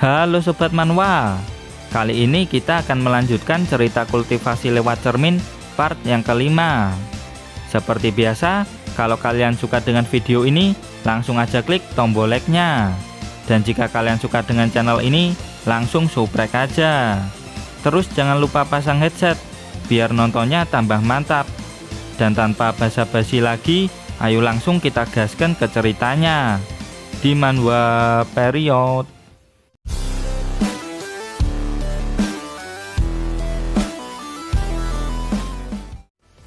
Halo Sobat Manhwa, kali ini kita akan melanjutkan cerita kultivasi lewat cermin part yang kelima. Seperti biasa, kalau kalian suka dengan video ini, langsung aja klik tombol like-nya. Dan jika kalian suka dengan channel ini, langsung subscribe aja. Terus jangan lupa pasang headset, biar nontonnya tambah mantap. Dan tanpa basa-basi lagi, ayo langsung kita gaskan ke ceritanya di Manhwa Period.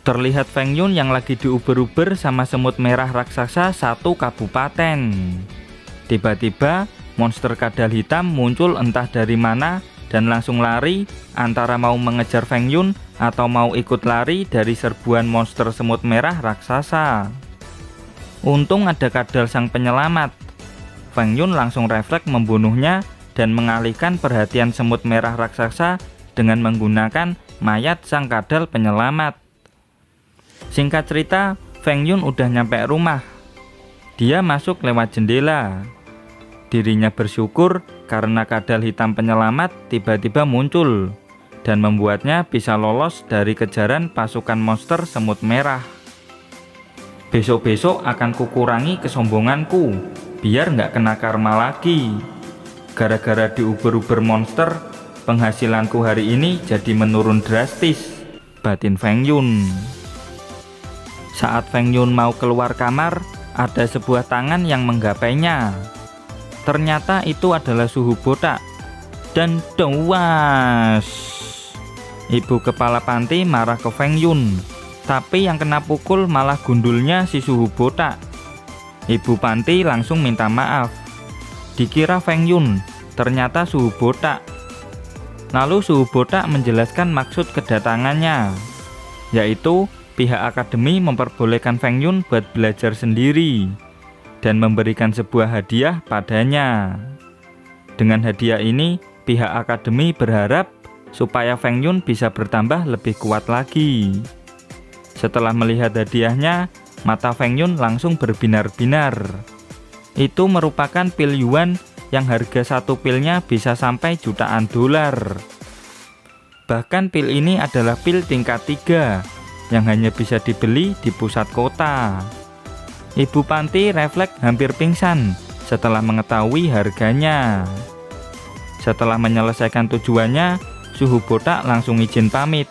Terlihat Feng Yun yang lagi diuber-uber sama semut merah raksasa satu kabupaten. Tiba-tiba monster kadal hitam muncul entah dari mana dan langsung lari, antara mau mengejar Feng Yun atau mau ikut lari dari serbuan monster semut merah raksasa. Untung ada kadal sang penyelamat. Feng Yun langsung refleks membunuhnya dan mengalihkan perhatian semut merah raksasa dengan menggunakan mayat sang kadal penyelamat. Singkat cerita, Feng Yun udah nyampe rumah. Dia masuk lewat jendela. Dirinya bersyukur karena kadal hitam penyelamat tiba-tiba muncul dan membuatnya bisa lolos dari kejaran pasukan monster semut merah. Besok-besok akan kukurangi kesombonganku, biar nggak kena karma lagi. Gara-gara diuber-uber monster, penghasilanku hari ini jadi menurun drastis, batin Feng Yun. Saat Feng Yun mau keluar kamar, ada sebuah tangan yang menggapainya. Ternyata itu adalah Suhu Botak. Dan dewas! Ibu kepala panti marah ke Feng Yun, tapi yang kena pukul malah gundulnya si Suhu Botak. Ibu panti langsung minta maaf. Dikira Feng Yun, ternyata Suhu Botak. Lalu Suhu Botak menjelaskan maksud kedatangannya, yaitu pihak akademi memperbolehkan Feng Yun buat belajar sendiri dan memberikan sebuah hadiah padanya. Dengan hadiah ini, pihak akademi berharap supaya Feng Yun bisa bertambah lebih kuat lagi. Setelah melihat hadiahnya, mata Feng Yun langsung berbinar-binar. Itu merupakan pil Yuan yang harga satu pilnya bisa sampai jutaan dolar. Bahkan pil ini adalah pil tingkat 3 yang hanya bisa dibeli di pusat kota. Ibu panti refleks hampir pingsan setelah mengetahui harganya. Setelah menyelesaikan tujuannya, Suhu Botak langsung izin pamit.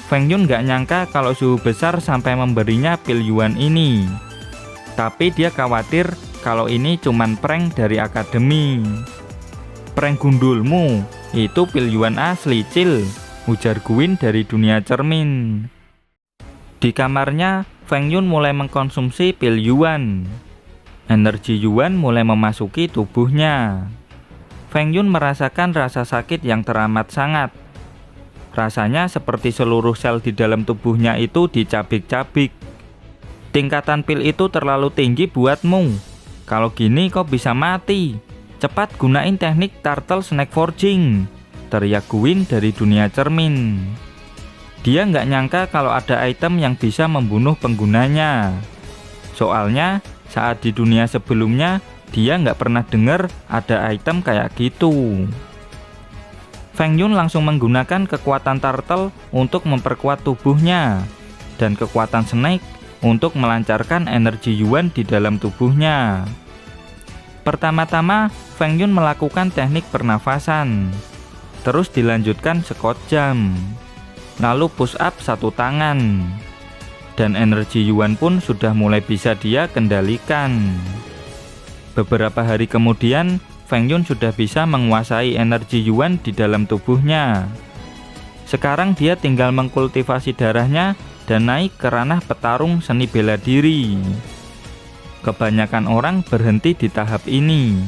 Feng Yun gak nyangka kalau suhu besar sampai memberinya pil Yuan ini. Tapi dia khawatir kalau ini cuman prank dari akademi. Prank gundulmu, itu pil Yuan asli, Cil, ujar Guin dari dunia cermin. Di kamarnya, Feng Yun mulai mengkonsumsi pil Yuan. Energi Yuan mulai memasuki tubuhnya. Feng Yun merasakan rasa sakit yang teramat sangat. Rasanya seperti seluruh sel di dalam tubuhnya itu dicabik-cabik. Tingkatan pil itu terlalu tinggi buatmu. Kalau gini kau bisa mati. Cepat gunain teknik Turtle Snake Forging, teriak Guin dari dunia cermin. Dia nggak nyangka kalau ada item yang bisa membunuh penggunanya. Soalnya saat di dunia sebelumnya dia nggak pernah dengar ada item kayak gitu. Feng Yun langsung menggunakan kekuatan Turtle untuk memperkuat tubuhnya dan kekuatan Snake untuk melancarkan energi Yuan di dalam tubuhnya. Pertama-tama Feng Yun melakukan teknik pernafasan, terus dilanjutkan sekot jam, lalu push up satu tangan, dan energi Yuan pun sudah mulai bisa dia kendalikan. Beberapa hari kemudian, Feng Yun sudah bisa menguasai energi Yuan di dalam tubuhnya. Sekarang dia tinggal mengkultivasi darahnya dan naik ke ranah petarung seni bela diri. Kebanyakan orang berhenti di tahap ini.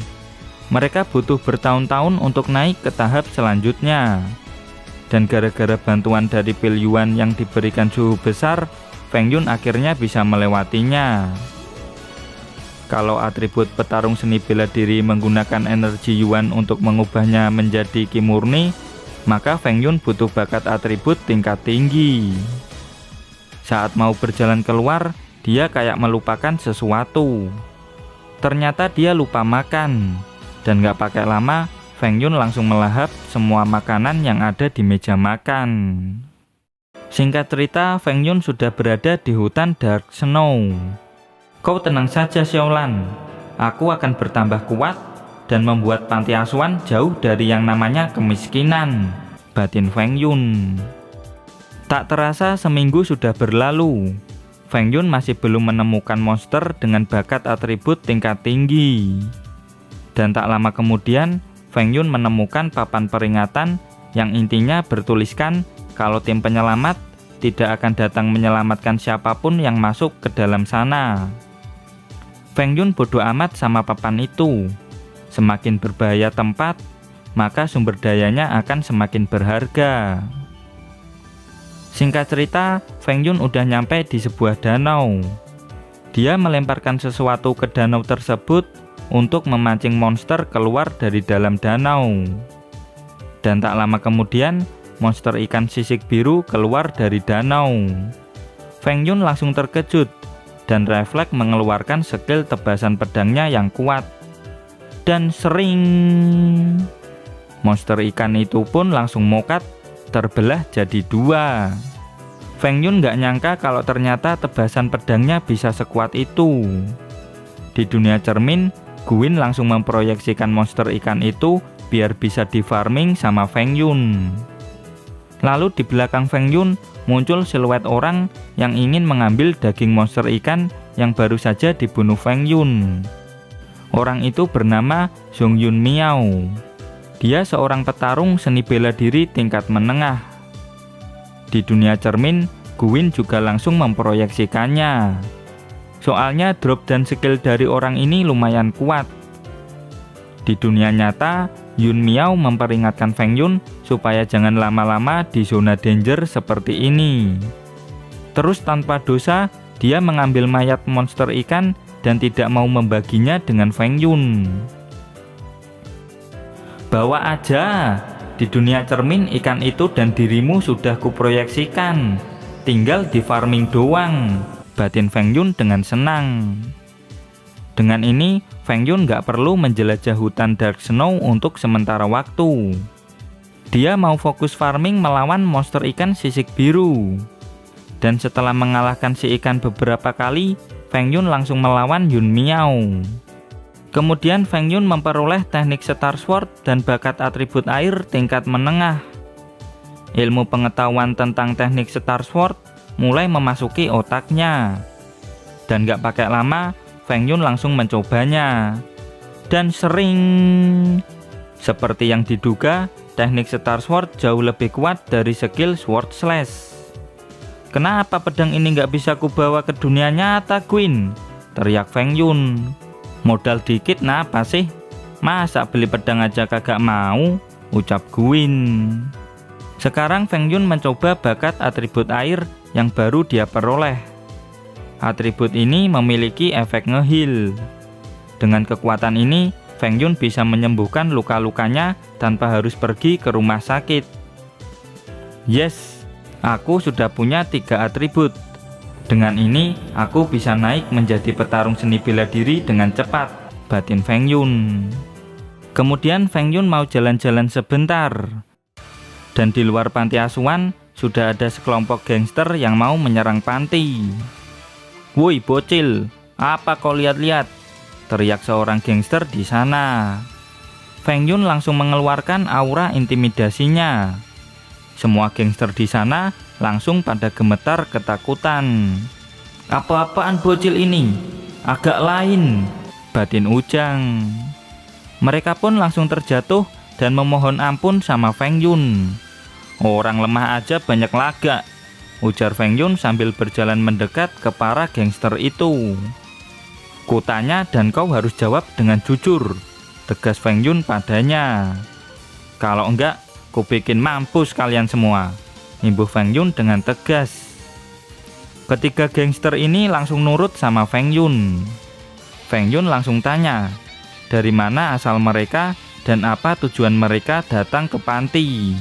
Mereka butuh bertahun-tahun untuk naik ke tahap selanjutnya. Dan gara-gara bantuan dari pil Yuan yang diberikan suhu besar, Feng Yun akhirnya bisa melewatinya. Kalau atribut petarung seni bela diri menggunakan energi Yuan untuk mengubahnya menjadi Ki murni, maka Feng Yun butuh bakat atribut tingkat tinggi. Saat mau berjalan keluar, dia kayak melupakan sesuatu. Ternyata dia lupa makan. Dan gak pakai lama, Feng Yun langsung melahap semua makanan yang ada di meja makan. Singkat cerita, Feng Yun sudah berada di hutan Dark Snow. Kau tenang saja Xiaolan, aku akan bertambah kuat dan membuat panti asuhan jauh dari yang namanya kemiskinan, batin Feng Yun. Tak terasa seminggu sudah berlalu. Feng Yun masih belum menemukan monster dengan bakat atribut tingkat tinggi. Dan tak lama kemudian, Feng Yun menemukan papan peringatan yang intinya bertuliskan kalau tim penyelamat tidak akan datang menyelamatkan siapapun yang masuk ke dalam sana. Feng Yun bodoh amat sama papan itu. Semakin berbahaya tempat, maka sumber dayanya akan semakin berharga. Singkat cerita, Feng Yun udah nyampe di sebuah danau. Dia melemparkan sesuatu ke danau tersebut untuk memancing monster keluar dari dalam danau. Dan tak lama kemudian, monster ikan sisik biru keluar dari danau. Feng Yun langsung terkejut dan refleks mengeluarkan skill tebasan pedangnya yang kuat. Dan sering, monster ikan itu pun langsung mokat, terbelah jadi dua. Feng Yun gak nyangka kalau ternyata tebasan pedangnya bisa sekuat itu. Di dunia cermin, Guin langsung memproyeksikan monster ikan itu biar bisa di farming sama Feng Yun. Lalu di belakang Feng Yun muncul siluet orang yang ingin mengambil daging monster ikan yang baru saja dibunuh Feng Yun. Orang itu bernama Zhong Yun Miao. Dia seorang petarung seni bela diri tingkat menengah. Di dunia cermin, Guin juga langsung memproyeksikannya. Soalnya drop dan skill dari orang ini lumayan kuat. Di dunia nyata, Yun Miao memperingatkan Feng Yun supaya jangan lama-lama di zona danger seperti ini. Terus tanpa dosa, dia mengambil mayat monster ikan dan tidak mau membaginya dengan Feng Yun. Bawa aja, di dunia cermin ikan itu dan dirimu sudah kuproyeksikan, tinggal di farming doang, batin Feng Yun dengan senang. Dengan ini, Feng Yun gak perlu menjelajah hutan Dark Snow untuk sementara waktu. Dia mau fokus farming melawan monster ikan sisik biru. Dan setelah mengalahkan si ikan beberapa kali, Feng Yun langsung melawan Yun Miao. Kemudian Feng Yun memperoleh teknik Star Sword dan bakat atribut air tingkat menengah. Ilmu pengetahuan tentang teknik Star Sword mulai memasuki otaknya. Dan gak pakai lama, Feng Yun langsung mencobanya. Dan sering. Seperti yang diduga, teknik Star Sword jauh lebih kuat dari skill Sword Slash. Kenapa pedang ini gak bisa kubawa ke dunia nyata, Guin? Teriak Feng Yun. Modal dikit napa sih? Masa beli pedang aja kagak mau? Ucap Guin. Sekarang Feng Yun mencoba bakat atribut air yang baru dia peroleh. Atribut ini memiliki efek nge-heal. Dengan kekuatan ini, Feng Yun bisa menyembuhkan luka-lukanya tanpa harus pergi ke rumah sakit. Yes, aku sudah punya 3 atribut. Dengan ini, aku bisa naik menjadi petarung seni bela diri dengan cepat, batin Feng Yun. Kemudian Feng Yun mau jalan-jalan sebentar. Dan di luar panti asuhan, sudah ada sekelompok gangster yang mau menyerang panti. Woi bocil, apa kau lihat-lihat? Teriak seorang gangster di sana. Feng Yun langsung mengeluarkan aura intimidasinya. Semua gangster di sana langsung pada gemetar ketakutan. Apa-apaan bocil ini? Agak lain, batin Ujang. Mereka pun langsung terjatuh dan memohon ampun sama Feng Yun. Orang lemah aja banyak lagak, ujar Feng Yun sambil berjalan mendekat ke para gangster itu. Kutanya dan kau harus jawab dengan jujur, tegas Feng Yun padanya. Kalau enggak, ku bikin mampus kalian semua, imbuh Feng Yun dengan tegas. Ketiga gangster ini langsung nurut sama Feng Yun. Feng Yun langsung tanya, dari mana asal mereka dan apa tujuan mereka datang ke panti.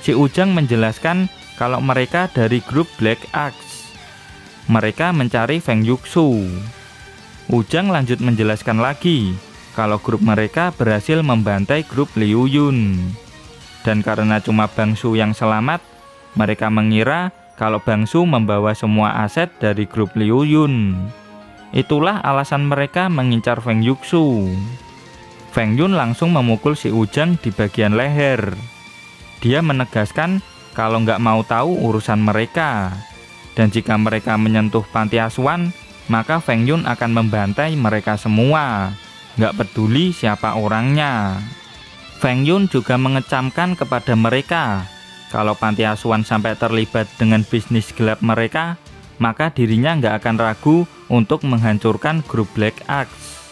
Si Ujang menjelaskan kalau mereka dari grup Black Axe. Mereka mencari Feng Yuxu. Ujang lanjut menjelaskan lagi kalau grup mereka berhasil membantai grup Liu Yun. Dan karena cuma Bangsu yang selamat, mereka mengira kalau Bangsu membawa semua aset dari grup Liu Yun. Itulah alasan mereka mengincar Feng Yuxu. Feng Yun langsung memukul si Ujang di bagian leher. Dia menegaskan kalau nggak mau tahu urusan mereka. Dan jika mereka menyentuh panti asuhan, maka Feng Yun akan membantai mereka semua, nggak peduli siapa orangnya. Feng Yun juga mengecamkan kepada mereka, kalau panti asuhan sampai terlibat dengan bisnis gelap mereka, maka dirinya nggak akan ragu untuk menghancurkan grup Black Axe.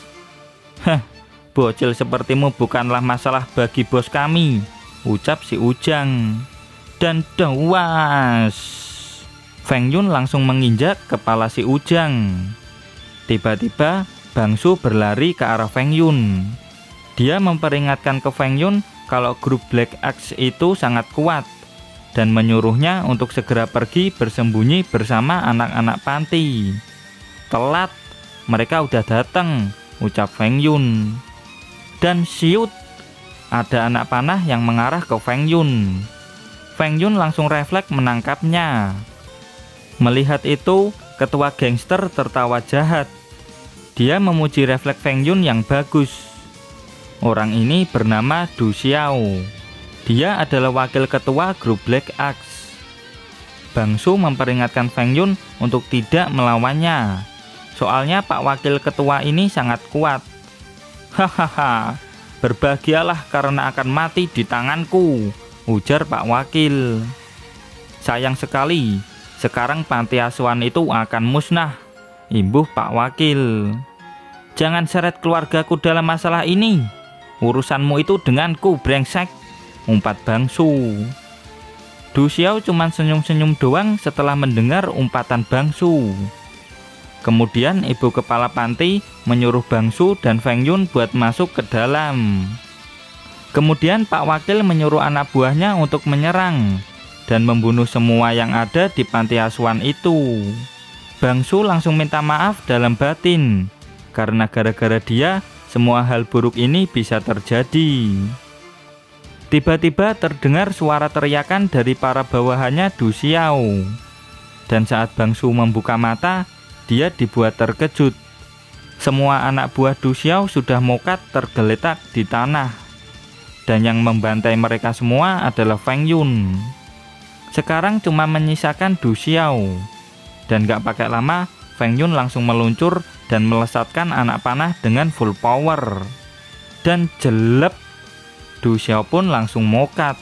Heh, bocil sepertimu bukanlah masalah bagi bos kami, ucap si Ujang. Dan dawas, Feng Yun langsung menginjak kepala si Ujang. Tiba-tiba Bangsu berlari ke arah Feng Yun. Dia memperingatkan ke Feng Yun kalau grup Black Axe itu sangat kuat dan menyuruhnya untuk segera pergi bersembunyi bersama anak-anak panti. Telat, mereka udah datang, ucap Feng Yun. Dan siut, ada anak panah yang mengarah ke Feng Yun. Feng Yun langsung refleks menangkapnya. Melihat itu, ketua gangster tertawa jahat. Dia memuji refleks Feng Yun yang bagus. Orang ini bernama Du Xiao. Dia adalah wakil ketua grup Black Axe. Bangsu memperingatkan Feng Yun untuk tidak melawannya. Soalnya Pak Wakil Ketua ini sangat kuat. Hahaha, berbahagialah karena akan mati di tanganku, ujar Pak Wakil. Sayang sekali, sekarang panti asuhan itu akan musnah, imbuh Pak Wakil. Jangan seret keluargaku dalam masalah ini. Urusanmu itu denganku, brengsek, umpat Bangsu. Du Xiao cuma senyum-senyum doang setelah mendengar umpatan Bangsu. Kemudian ibu kepala panti menyuruh Bangsu dan Feng Yun buat masuk ke dalam. Kemudian Pak Wakil menyuruh anak buahnya untuk menyerang dan membunuh semua yang ada di panti asuhan itu. Bangsu langsung minta maaf dalam batin, karena gara-gara dia semua hal buruk ini bisa terjadi. Tiba-tiba terdengar suara teriakan dari para bawahannya Du Xiao. Dan saat Bangsu membuka mata, dia dibuat terkejut. Semua anak buah Du Xiao sudah mokat tergeletak di tanah. Dan yang membantai mereka semua adalah Feng Yun. Sekarang cuma menyisakan Du Xiao. Dan gak pakai lama, Feng Yun langsung meluncur dan melesatkan anak panah dengan full power. Dan jelep, Du Xiao pun langsung mokat.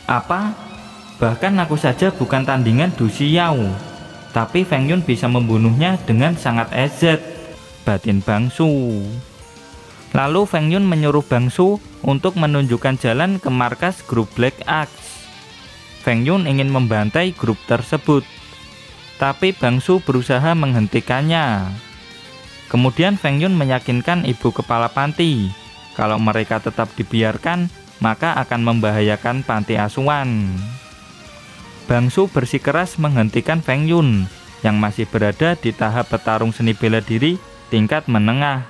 Apa? Bahkan aku saja bukan tandingan Du Xiao, tapi Feng Yun bisa membunuhnya dengan sangat ezet, batin Bangsu. Lalu Feng Yun menyuruh Bangsu untuk menunjukkan jalan ke markas grup Black Axe. Feng Yun ingin membantai grup tersebut, tapi Bangsu berusaha menghentikannya. Kemudian Feng Yun meyakinkan ibu kepala panti kalau mereka tetap dibiarkan, maka akan membahayakan panti asuhan. Bangsu bersikeras menghentikan Feng Yun yang masih berada di tahap petarung seni bela diri tingkat menengah.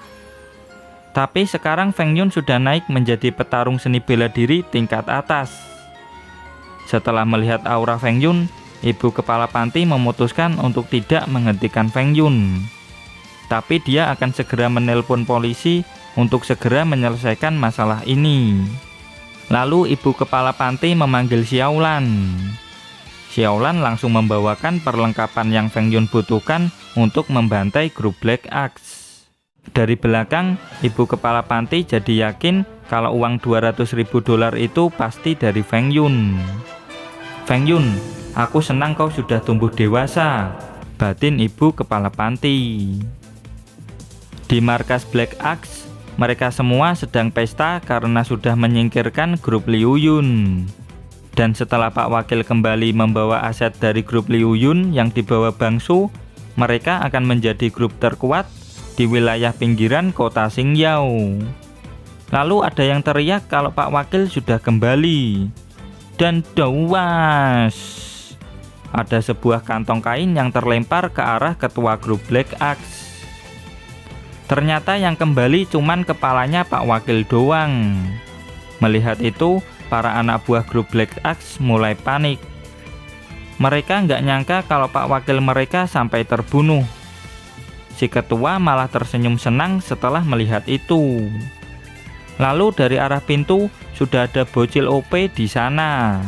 Tapi sekarang Feng Yun sudah naik menjadi petarung seni bela diri tingkat atas. Setelah melihat aura Feng Yun, ibu kepala panti memutuskan untuk tidak menghentikan Feng Yun. Tapi dia akan segera menelpon polisi untuk segera menyelesaikan masalah ini. Lalu ibu kepala panti memanggil Xiaolan. Xiaolan langsung membawakan perlengkapan yang Feng Yun butuhkan untuk membantai grup Black Axe. Dari belakang, ibu kepala panti jadi yakin kalau uang $200.000 itu pasti dari Feng Yun. Feng Yun, aku senang kau sudah tumbuh dewasa, batin ibu kepala panti. Di markas Black Axe, mereka semua sedang pesta karena sudah menyingkirkan grup Liu Yun. Dan setelah Pak Wakil kembali membawa aset dari grup Liu Yun yang dibawa Bangsu, mereka akan menjadi grup terkuat di wilayah pinggiran kota Xingyao. Lalu ada yang teriak kalau Pak Wakil sudah kembali. Dan dawas, ada sebuah kantong kain yang terlempar ke arah ketua grup Black Axe. Ternyata yang kembali cuman kepalanya Pak Wakil doang. Melihat itu, para anak buah grup Black Axe mulai panik. Mereka nggak nyangka kalau Pak Wakil mereka sampai terbunuh. Si ketua malah tersenyum senang setelah melihat itu. Lalu dari arah pintu sudah ada bocil OP di sana.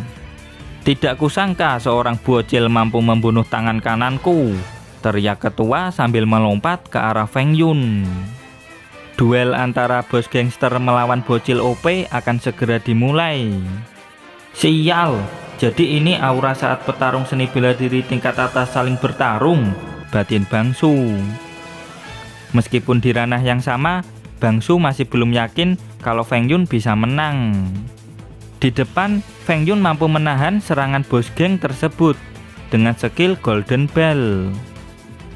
Tidak kusangka seorang bocil mampu membunuh tangan kananku, teriak ketua sambil melompat ke arah Feng Yun. Duel antara bos gangster melawan bocil OP akan segera dimulai. Sial, jadi ini aura saat petarung seni bela diri tingkat atas saling bertarung, batin Bangsu. Meskipun di ranah yang sama, Bangsu masih belum yakin kalau Feng Yun bisa menang. Di depan, Feng Yun mampu menahan serangan bos geng tersebut dengan skill Golden Bell.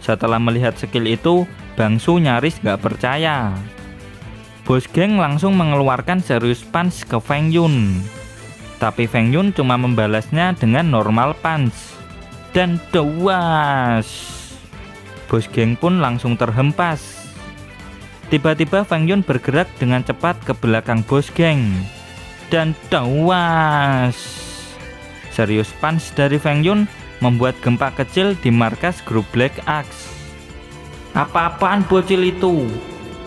Setelah melihat skill itu, Bangsu nyaris gak percaya. Bos geng langsung mengeluarkan serius punch ke Feng Yun. Tapi Feng Yun cuma membalasnya dengan normal punch. Dan dewas. Bos geng pun langsung terhempas. Tiba-tiba Feng Yun bergerak dengan cepat ke belakang bos geng. Dan dewas. Serius punch dari Feng Yun membuat gempa kecil di markas grup Black Axe. Apa-apaan bocil itu?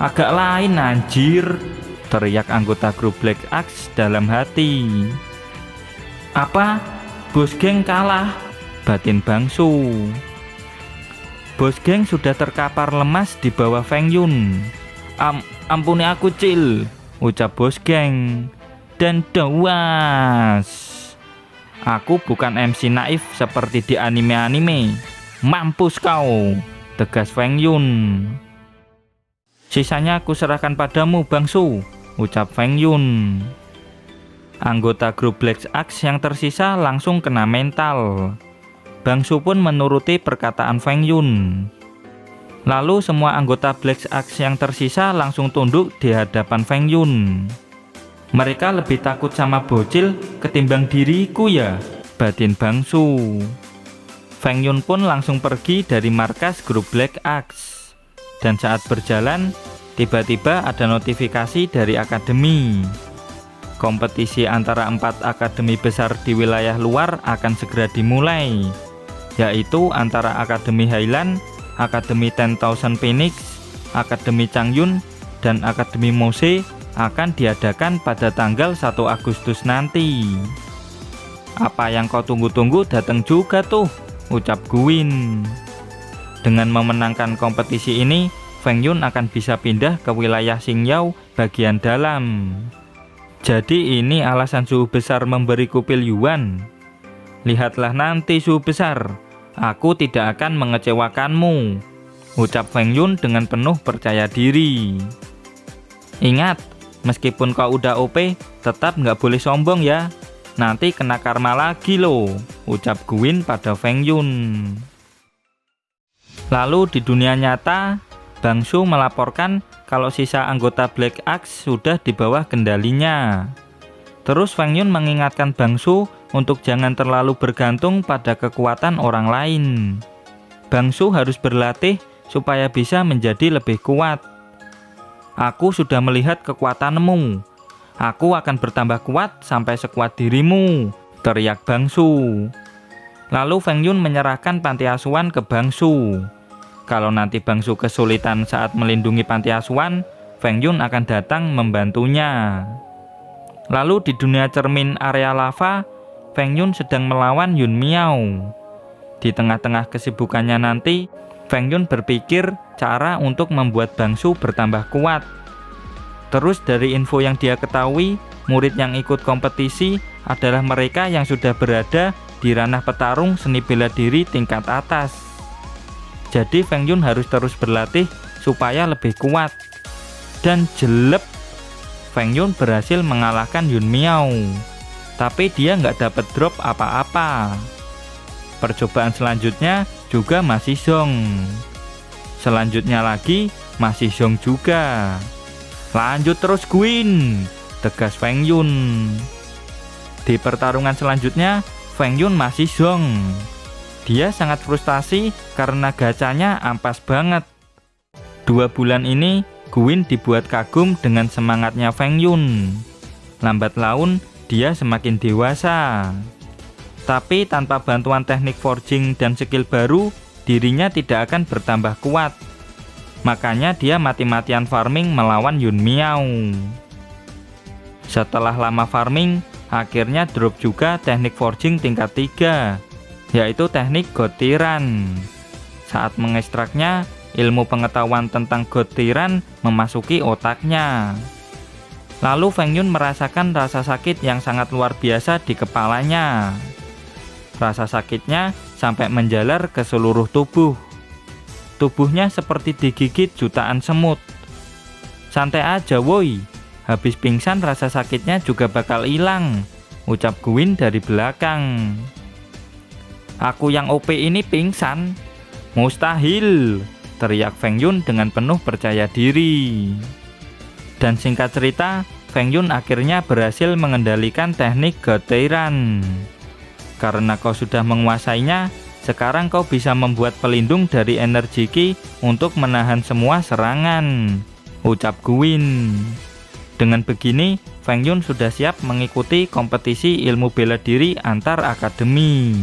Agak lain anjir, teriak anggota grup Black Axe dalam hati. Apa? Bos geng kalah, batin Bangsu. Bos geng sudah terkapar lemas di bawah Feng Yun. Ampuni aku Cil, ucap bos geng. Dan dewas. Aku bukan MC naif seperti di anime-anime. Mampus kau, tegas Feng Yun. Sisanya aku serahkan padamu Bangsu, ucap Feng Yun. Anggota grup Black Axe yang tersisa langsung kena mental. Bangsu pun menuruti perkataan Feng Yun. Lalu semua anggota Black Axe yang tersisa langsung tunduk di hadapan Feng Yun. Mereka lebih takut sama bocil ketimbang diriku ya, batin Bangsu. Feng Yun pun langsung pergi dari markas grup Black Axe. Dan saat berjalan, tiba-tiba ada notifikasi dari akademi. Kompetisi antara 4 akademi besar di wilayah luar akan segera dimulai, yaitu antara Akademi Highland, Akademi 10,000 Phoenix, Akademi Changyun, dan Akademi Mose akan diadakan pada tanggal 1 Agustus nanti. Apa yang kau tunggu-tunggu datang juga tuh, ucap Guin. Dengan memenangkan kompetisi ini, Feng Yun akan bisa pindah ke wilayah Xingyao bagian dalam. Jadi ini alasan suhu besar memberi kupil Yuan. Lihatlah nanti suhu besar, aku tidak akan mengecewakanmu, ucap Feng Yun dengan penuh percaya diri. Ingat, meskipun kau udah OP, tetap nggak boleh sombong ya. Nanti kena karma lagi loh, ucap Guin pada Feng Yun. Lalu di dunia nyata, Bangsu melaporkan kalau sisa anggota Black Axe sudah di bawah kendalinya. Terus Feng Yun mengingatkan Bangsu untuk jangan terlalu bergantung pada kekuatan orang lain. Bangsu harus berlatih supaya bisa menjadi lebih kuat. Aku sudah melihat kekuatanmu. Aku akan bertambah kuat sampai sekuat dirimu, teriak Bangsu. Lalu Feng Yun menyerahkan panti asuhan ke Bangsu. Kalau nanti Bangsu kesulitan saat melindungi panti asuhan, Feng Yun akan datang membantunya. Lalu di dunia cermin area lava, Feng Yun sedang melawan Yun Miao. Di tengah-tengah kesibukannya nanti, Feng Yun berpikir cara untuk membuat Bangsu bertambah kuat. Terus dari info yang dia ketahui, murid yang ikut kompetisi adalah mereka yang sudah berada di ranah petarung seni bela diri tingkat atas. Jadi Feng Yun harus terus berlatih supaya lebih kuat. Dan jelep, Feng Yun berhasil mengalahkan Yun Miao. Tapi dia nggak dapat drop apa-apa. Percobaan selanjutnya juga masih zong. Selanjutnya lagi masih zong juga. Lanjut terus Guin, tegas Feng Yun. Di pertarungan selanjutnya, Feng Yun masih zong. Dia sangat frustasi karena gacanya ampas banget. 2 bulan ini, Guin dibuat kagum dengan semangatnya Feng Yun. Lambat laun, dia semakin dewasa. Tapi tanpa bantuan teknik forging dan skill baru, dirinya tidak akan bertambah kuat. Makanya dia mati-matian farming melawan Yun Miao. Setelah lama farming, akhirnya drop juga teknik forging tingkat 3, yaitu teknik God Tiran. Saat mengekstraknya, ilmu pengetahuan tentang God Tiran memasuki otaknya. Lalu Feng Yun merasakan rasa sakit yang sangat luar biasa di kepalanya. Rasa sakitnya sampai menjalar ke seluruh tubuh. Tubuhnya seperti digigit jutaan semut. Santai aja woi, habis pingsan rasa sakitnya juga bakal hilang, ucap Guin dari belakang. Aku yang OP ini pingsan? Mustahil, teriak Feng Yun dengan penuh percaya diri. Dan singkat cerita, Feng Yun akhirnya berhasil mengendalikan teknik God Tiran. Karena kau sudah menguasainya, sekarang kau bisa membuat pelindung dari energi Ki untuk menahan semua serangan, ucap Guin. Dengan begini, Feng Yun sudah siap mengikuti kompetisi ilmu bela diri antar akademi.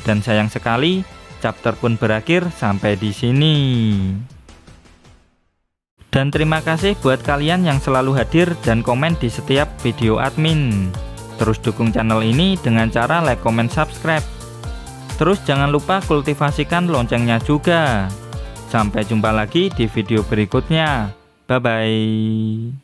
Dan sayang sekali, chapter pun berakhir sampai di sini. Dan terima kasih buat kalian yang selalu hadir dan komen di setiap video admin. Terus dukung channel ini dengan cara like, comment, subscribe. Terus jangan lupa kultivasikan loncengnya juga. Sampai jumpa lagi di video berikutnya. Bye-bye.